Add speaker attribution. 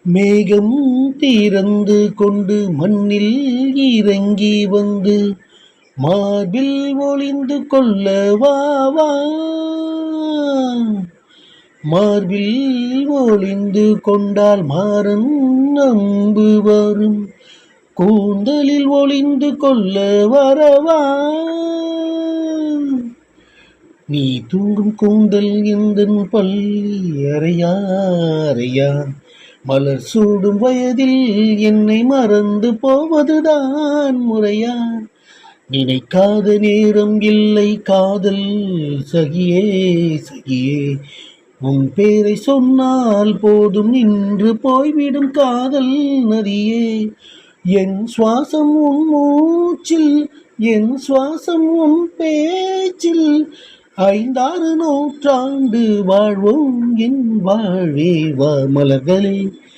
Speaker 1: மேகம் திறந்து கொண்டு மண்ணில் இறங்கி வந்து மார்பில் ஒளிந்து கொள்ள வா வா. மார்பில் ஒளிந்து கொண்டால் மாறன் நம்பு வரும், கூந்தலில் ஒளிந்து கொள்ள வரவா. நீ தூங்கும் கூந்தல் எந்தன் பள்ளி அறையா அறையா. மலர் சூடும் வயதில் என்னை மறந்து போவதுதான் முறையா. நினைக்காத நேரம் இல்லை காதல் சகியே சகியே. உன் பேரை சொன்னால் போதும் நின்று போய்விடும் காதல் நதியே. என் சுவாசம் உன் மூச்சில், என் சுவாசம் உன் பேச்சில். 5-6 நூற்றாண்டு வாழ்வோம் என் வாழ்வே வா. மலர்களே